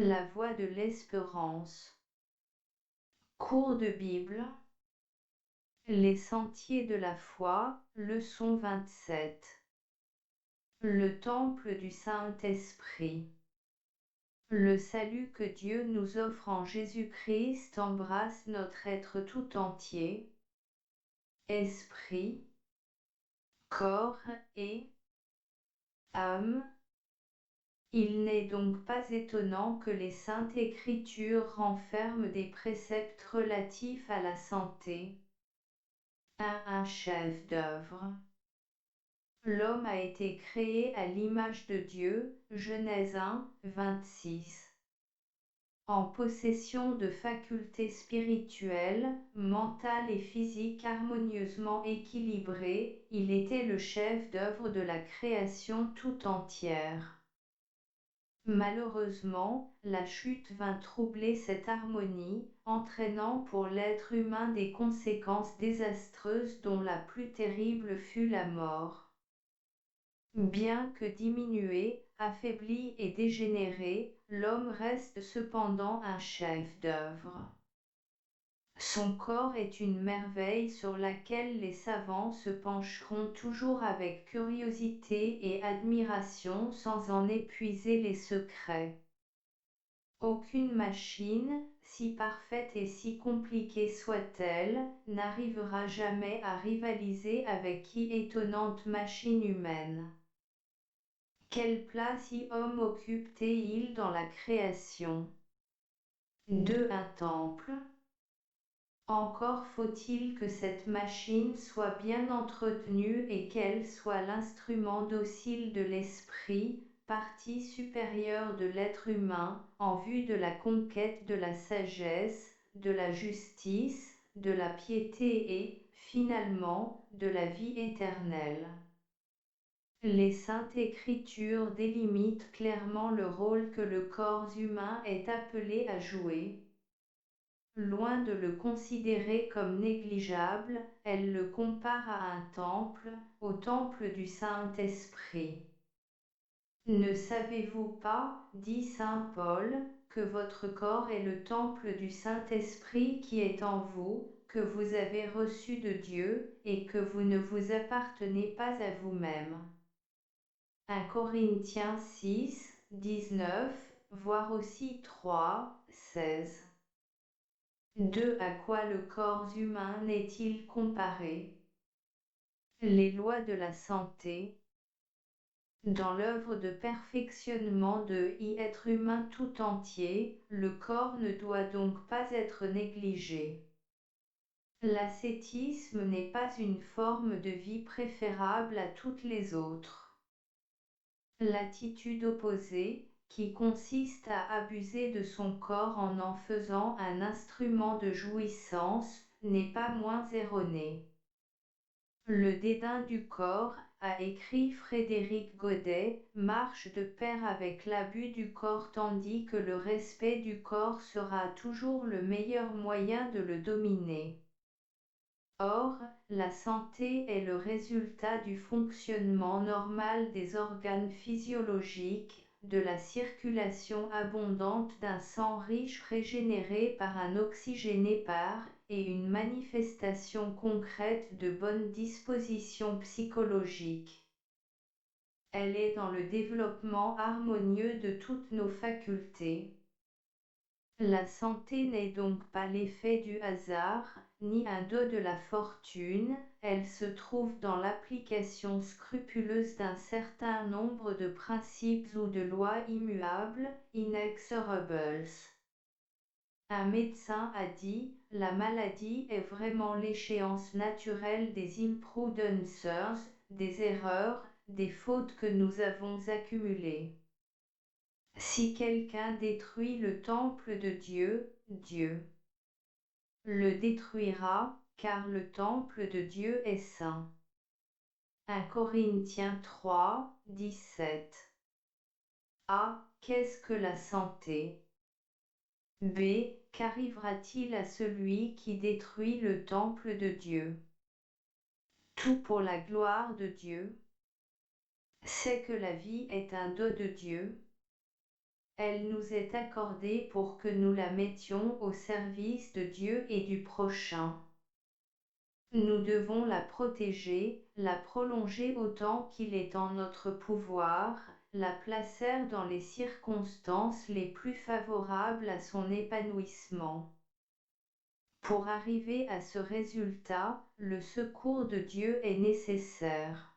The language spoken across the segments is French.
La voie de l'espérance. Cours de Bible. Les sentiers de la foi, leçon 27. Le temple du Saint-Esprit. Le salut que Dieu nous offre en Jésus-Christ embrasse notre être tout entier, esprit, corps et âme. Il n'est donc pas étonnant que les Saintes Écritures renferment des préceptes relatifs à la santé. Un chef-d'œuvre. L'homme a été créé à l'image de Dieu, Genèse 1, 26. En possession de facultés spirituelles, mentales et physiques harmonieusement équilibrées, il était le chef-d'œuvre de la création tout entière. Malheureusement, la chute vint troubler cette harmonie, entraînant pour l'être humain des conséquences désastreuses dont la plus terrible fut la mort. Bien que diminué, affaibli et dégénéré, l'homme reste cependant un chef-d'œuvre. Son corps est une merveille sur laquelle les savants se pencheront toujours avec curiosité et admiration sans en épuiser les secrets. Aucune machine, si parfaite et si compliquée soit-elle, n'arrivera jamais à rivaliser avec qui étonnante machine humaine. Quelle place homme occupe-t-il dans la création? Un temple. Encore faut-il que cette machine soit bien entretenue et qu'elle soit l'instrument docile de l'esprit, partie supérieure de l'être humain, en vue de la conquête de la sagesse, de la justice, de la piété et, finalement, de la vie éternelle. Les Saintes Écritures délimitent clairement le rôle que le corps humain est appelé à jouer. Loin de le considérer comme négligeable, elles le comparent à un temple, au temple du Saint-Esprit. Ne savez-vous pas, dit saint Paul, que votre corps est le temple du Saint-Esprit qui est en vous, que vous avez reçu de Dieu, et que vous ne vous appartenez pas à vous-même. 1 Corinthiens 6, 19, voire aussi 3, 16. À quoi le corps humain n'est-il comparé? Les lois de la santé. Dans l'œuvre de perfectionnement de l'être humain tout entier, le corps ne doit donc pas être négligé. L'ascétisme n'est pas une forme de vie préférable à toutes les autres. L'attitude opposée, qui consiste à abuser de son corps en faisant un instrument de jouissance, n'est pas moins erronée. Le dédain du corps, a écrit Frédéric Godet, marche de pair avec l'abus du corps tandis que le respect du corps sera toujours le meilleur moyen de le dominer. Or, la santé est le résultat du fonctionnement normal des organes physiologiques, de la circulation abondante d'un sang riche régénéré par un oxygéné et une manifestation concrète de bonnes dispositions psychologiques. Elle est dans le développement harmonieux de toutes nos facultés. La santé n'est donc pas l'effet du hasard, ni un don de la fortune, elle se trouve dans l'application scrupuleuse d'un certain nombre de principes ou de lois immuables, inexorables. Un médecin a dit, la maladie est vraiment l'échéance naturelle des imprudences, des erreurs, des fautes que nous avons accumulées. Si quelqu'un détruit le temple de Dieu, Dieu le détruira, car le temple de Dieu est saint. 1 Corinthiens 3, 17. A. Qu'est-ce que la santé? B. Qu'arrivera-t-il à celui qui détruit le temple de Dieu? Tout pour la gloire de Dieu. C'est que la vie est un don de Dieu. Elle nous est accordée pour que nous la mettions au service de Dieu et du prochain. Nous devons la protéger, la prolonger autant qu'il est en notre pouvoir, la placer dans les circonstances les plus favorables à son épanouissement. Pour arriver à ce résultat, le secours de Dieu est nécessaire.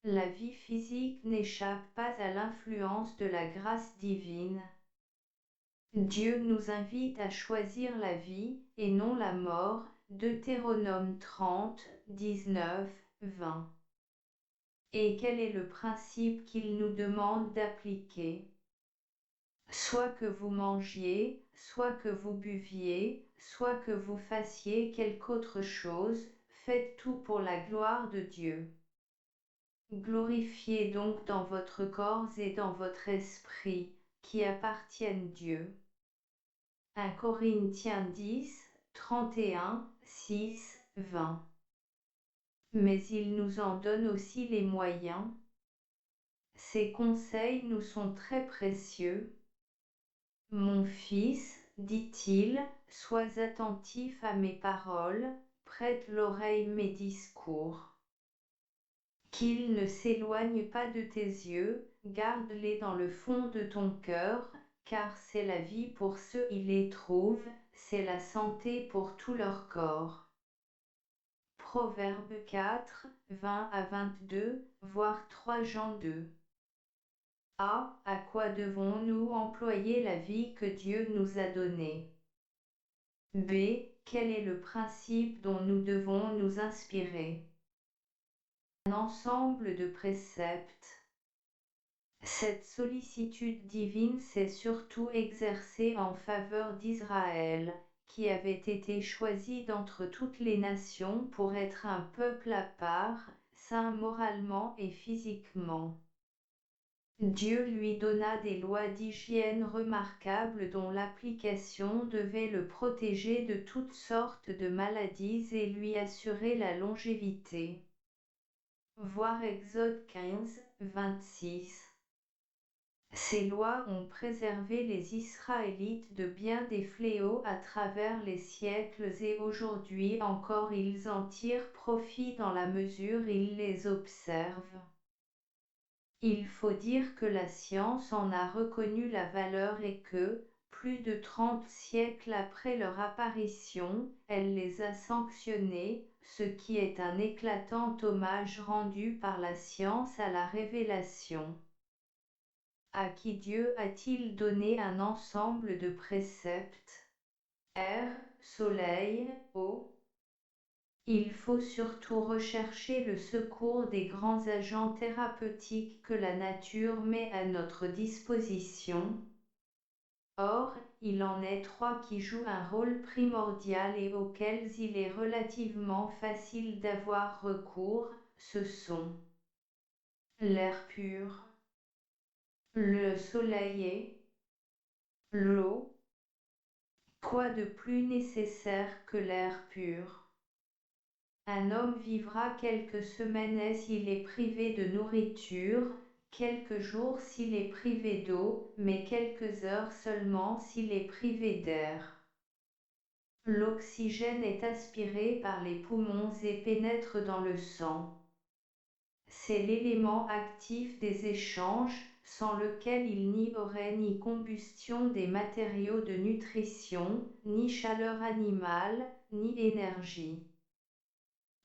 La vie physique n'échappe pas à l'influence de la grâce divine. Dieu nous invite à choisir la vie, et non la mort, Deutéronome 30, 19, 20. Et quel est le principe qu'il nous demande d'appliquer? Soit que vous mangiez, soit que vous buviez, soit que vous fassiez quelque autre chose, faites tout pour la gloire de Dieu. Glorifiez donc dans votre corps et dans votre esprit, qui appartiennent Dieu. 1 Corinthiens 10, 31, 6, 20. Mais il nous en donne aussi les moyens. Ces conseils nous sont très précieux. Mon fils, dit-il, sois attentif à mes paroles, prête l'oreille mes discours. Qu'ils ne s'éloignent pas de tes yeux, garde-les dans le fond de ton cœur, car c'est la vie pour ceux qui les trouvent, c'est la santé pour tout leur corps. Proverbe 4, 20 à 22, voire 3 Jean 2. A. À quoi devons-nous employer la vie que Dieu nous a donnée? B. Quel est le principe dont nous devons nous inspirer? Un ensemble de préceptes. Cette sollicitude divine s'est surtout exercée en faveur d'Israël, qui avait été choisi d'entre toutes les nations pour être un peuple à part, saint moralement et physiquement. Dieu lui donna des lois d'hygiène remarquables dont l'application devait le protéger de toutes sortes de maladies et lui assurer la longévité. Voir Exode 15, 26. Ces lois ont préservé les Israélites de bien des fléaux à travers les siècles et aujourd'hui encore ils en tirent profit dans la mesure où ils les observent. Il faut dire que la science en a reconnu la valeur et que, plus de 30 siècles après leur apparition, elle les a sanctionnés, ce qui est un éclatant hommage rendu par la science à la révélation. À qui Dieu a-t-il donné un ensemble de préceptes? Air, soleil, eau. Il faut surtout rechercher le secours des grands agents thérapeutiques que la nature met à notre disposition. Or, il en est 3 qui jouent un rôle primordial et auxquels il est relativement facile d'avoir recours, ce sont l'air pur, le soleil et l'eau. Quoi de plus nécessaire que l'air pur? Un homme vivra quelques semaines s'il est privé de nourriture, quelques jours s'il est privé d'eau, mais quelques heures seulement s'il est privé d'air. L'oxygène est aspiré par les poumons et pénètre dans le sang. C'est l'élément actif des échanges, sans lequel il n'y aurait ni combustion des matériaux de nutrition, ni chaleur animale, ni énergie.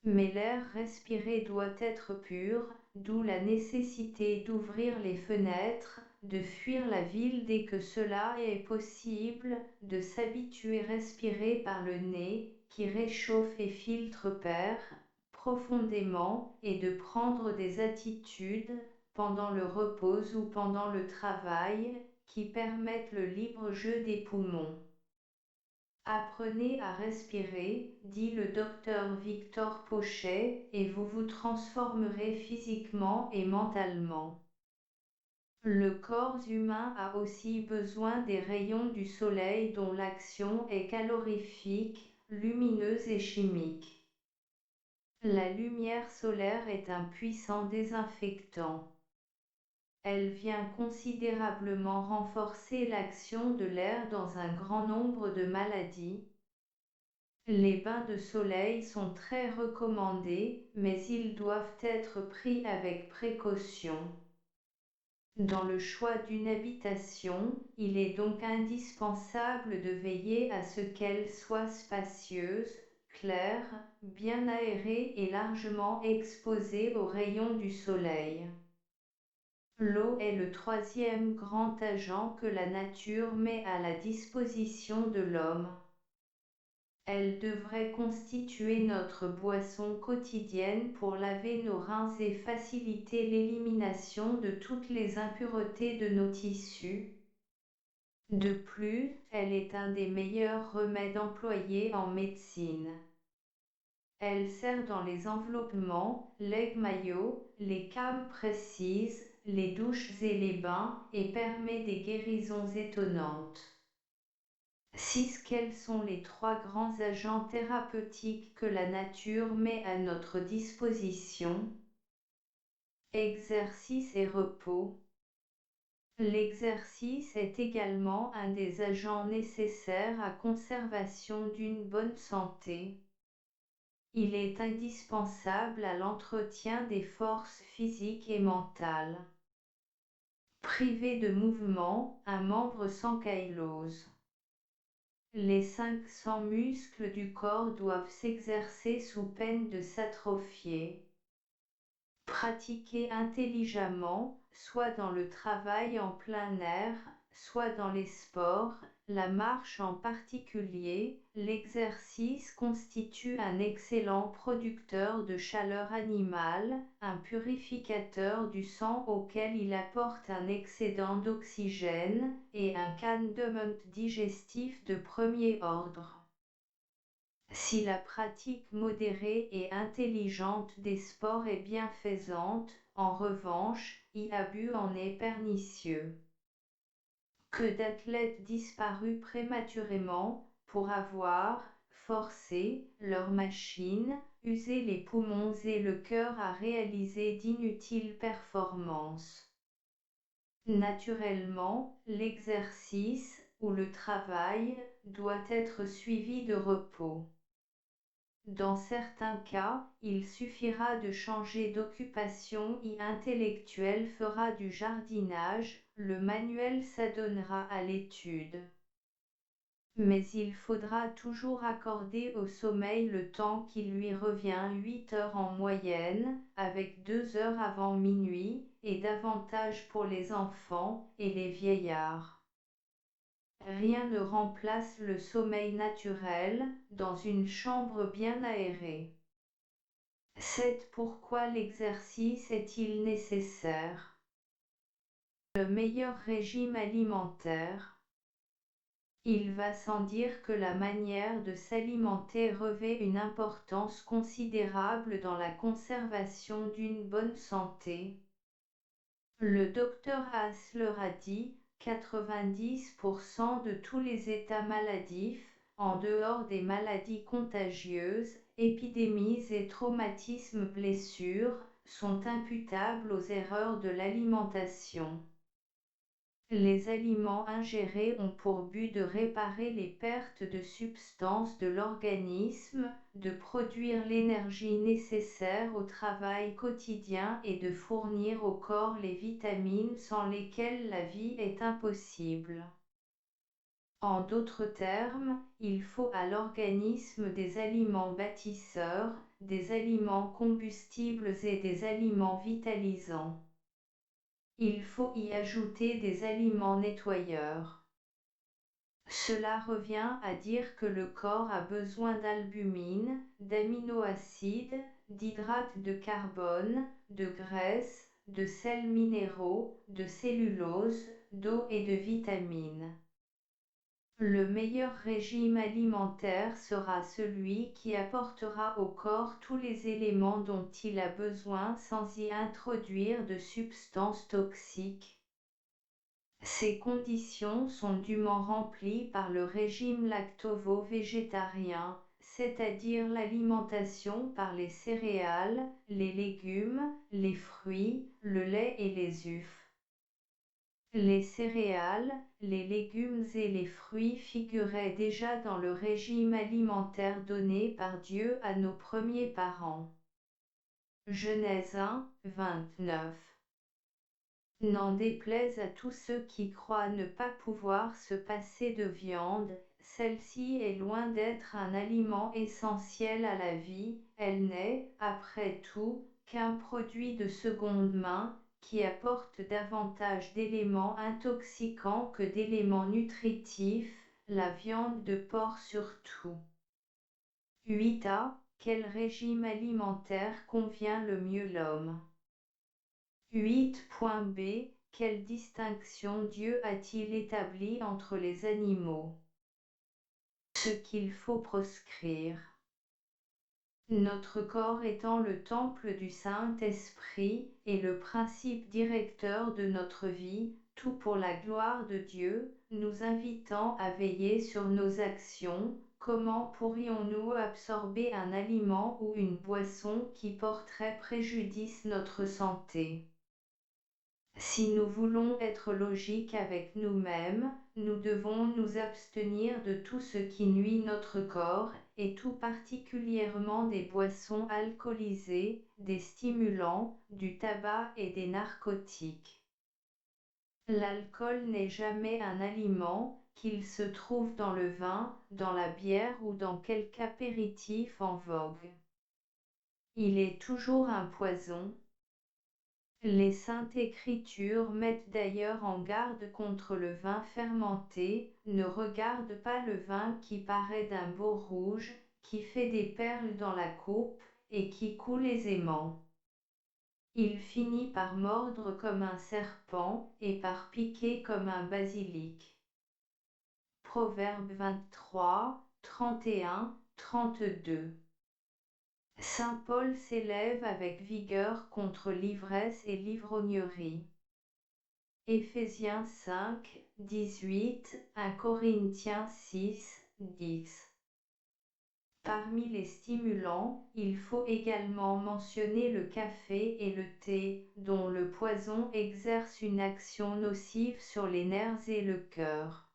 Mais l'air respiré doit être pur, d'où la nécessité d'ouvrir les fenêtres, de fuir la ville dès que cela est possible, de s'habituer à respirer par le nez, qui réchauffe et filtre profondément, et de prendre des attitudes, pendant le repos ou pendant le travail, qui permettent le libre jeu des poumons. Apprenez à respirer, dit le docteur Victor Pochet, et vous vous transformerez physiquement et mentalement. Le corps humain a aussi besoin des rayons du soleil dont l'action est calorifique, lumineuse et chimique. La lumière solaire est un puissant désinfectant. Elle vient considérablement renforcer l'action de l'air dans un grand nombre de maladies. Les bains de soleil sont très recommandés, mais ils doivent être pris avec précaution. Dans le choix d'une habitation, il est donc indispensable de veiller à ce qu'elle soit spacieuse, claire, bien aérée et largement exposée aux rayons du soleil. L'eau est le troisième grand agent que la nature met à la disposition de l'homme. Elle devrait constituer notre boisson quotidienne pour laver nos reins et faciliter l'élimination de toutes les impuretés de nos tissus. De plus, elle est un des meilleurs remèdes employés en médecine. Elle sert dans les enveloppements, les maillots, les cames précises, les douches et les bains, et permet des guérisons étonnantes. 6. Quels sont les 3 grands agents thérapeutiques que la nature met à notre disposition? Exercice et repos. L'exercice est également un des agents nécessaires à conservation d'une bonne santé. Il est indispensable à l'entretien des forces physiques et mentales. Privé de mouvement, un membre s'ankylose. Les 500 muscles du corps doivent s'exercer sous peine de s'atrophier. Pratiquer intelligemment, soit dans le travail en plein air, soit dans les sports, la marche en particulier, l'exercice constitue un excellent producteur de chaleur animale, un purificateur du sang auquel il apporte un excédent d'oxygène, et un calmant digestif de premier ordre. Si la pratique modérée et intelligente des sports est bienfaisante, en revanche, y abus en est pernicieux. Que d'athlètes disparus prématurément, pour avoir, forcé, leurs machines, usé les poumons et le cœur à réaliser d'inutiles performances. Naturellement, l'exercice, ou le travail, doit être suivi de repos. Dans certains cas, il suffira de changer d'occupation et intellectuel fera du jardinage, le manuel s'adonnera à l'étude. Mais il faudra toujours accorder au sommeil le temps qui lui revient 8 heures en moyenne, avec 2 heures avant minuit, et davantage pour les enfants et les vieillards. Rien ne remplace le sommeil naturel, dans une chambre bien aérée. 7. Pourquoi l'exercice est-il nécessaire? Le meilleur régime alimentaire. Il va sans dire que la manière de s'alimenter revêt une importance considérable dans la conservation d'une bonne santé. Le docteur Hassler a dit, 90% de tous les états maladifs, en dehors des maladies contagieuses, épidémies et traumatismes blessures, sont imputables aux erreurs de l'alimentation. Les aliments ingérés ont pour but de réparer les pertes de substances de l'organisme, de produire l'énergie nécessaire au travail quotidien et de fournir au corps les vitamines sans lesquelles la vie est impossible. En d'autres termes, il faut à l'organisme des aliments bâtisseurs, des aliments combustibles et des aliments vitalisants. Il faut y ajouter des aliments nettoyeurs. Cela revient à dire que le corps a besoin d'albumine, d'aminoacides, d'hydrates de carbone, de graisse, de sels minéraux, de cellulose, d'eau et de vitamines. Le meilleur régime alimentaire sera celui qui apportera au corps tous les éléments dont il a besoin sans y introduire de substances toxiques. Ces conditions sont dûment remplies par le régime lactovo-végétarien, c'est-à-dire l'alimentation par les céréales, les légumes, les fruits, le lait et les œufs. Les céréales, les légumes et les fruits figuraient déjà dans le régime alimentaire donné par Dieu à nos premiers parents. Genèse 1, 29. N'en déplaise à tous ceux qui croient ne pas pouvoir se passer de viande, celle-ci est loin d'être un aliment essentiel à la vie, elle n'est, après tout, qu'un produit de seconde main, qui apporte davantage d'éléments intoxicants que d'éléments nutritifs, la viande de porc surtout. 8a. Quel régime alimentaire convient le mieux l'homme? 8.b. Quelle distinction Dieu a-t-il établie entre les animaux? Ce qu'il faut proscrire. Notre corps étant le temple du Saint-Esprit, et le principe directeur de notre vie, tout pour la gloire de Dieu, nous invitant à veiller sur nos actions. Comment pourrions-nous absorber un aliment ou une boisson qui porterait préjudice notre santé? Si nous voulons être logiques avec nous-mêmes, nous devons nous abstenir de tout ce qui nuit notre corps, et tout particulièrement des boissons alcoolisées, des stimulants, du tabac et des narcotiques. L'alcool n'est jamais un aliment, qu'il se trouve dans le vin, dans la bière ou dans quelque apéritif en vogue. Il est toujours un poison. Les Saintes Écritures mettent d'ailleurs en garde contre le vin fermenté, ne regarde pas le vin qui paraît d'un beau rouge, qui fait des perles dans la coupe, et qui coule aisément. Il finit par mordre comme un serpent, et par piquer comme un basilic. Proverbe 23, 31, 32. Saint Paul s'élève avec vigueur contre l'ivresse et l'ivrognerie. Éphésiens 5, 18, 1 Corinthiens 6, 10. Parmi les stimulants, il faut également mentionner le café et le thé, dont le poison exerce une action nocive sur les nerfs et le cœur.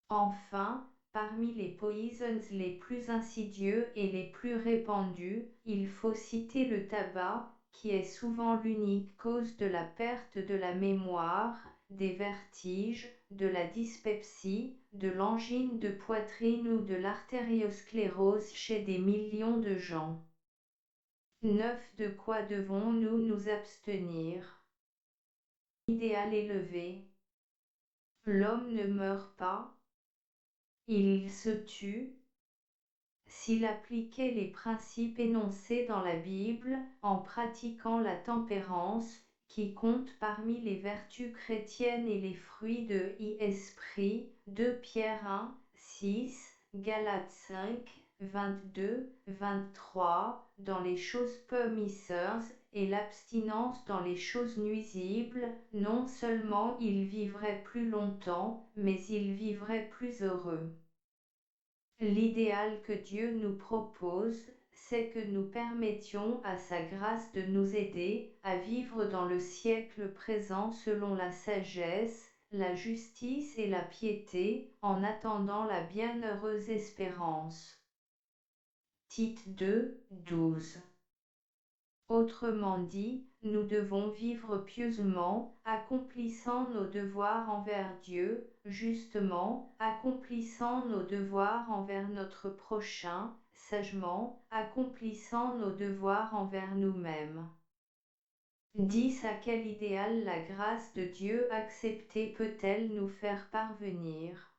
Enfin, parmi les poisons les plus insidieux et les plus répandus, il faut citer le tabac, qui est souvent l'unique cause de la perte de la mémoire, des vertiges, de la dyspepsie, de l'angine de poitrine ou de l'artériosclérose chez des millions de gens. 9. De quoi devons-nous nous abstenir? Idéal élevé. L'homme ne meurt pas, il se tue. S'il appliquait les principes énoncés dans la Bible, en pratiquant la tempérance, qui compte parmi les vertus chrétiennes et les fruits de l'esprit, 2 Pierre 1, 6, Galates 5, 22, 23, dans les choses permises, et l'abstinence dans les choses nuisibles, non seulement il vivrait plus longtemps, mais il vivrait plus heureux. L'idéal que Dieu nous propose, c'est que nous permettions à sa grâce de nous aider à vivre dans le siècle présent selon la sagesse, la justice et la piété, en attendant la bienheureuse espérance. Tite 2, 12. Autrement dit, nous devons vivre pieusement, accomplissant nos devoirs envers Dieu, justement, accomplissant nos devoirs envers notre prochain, sagement, accomplissant nos devoirs envers nous-mêmes. 10. À quel idéal la grâce de Dieu acceptée peut-elle nous faire parvenir?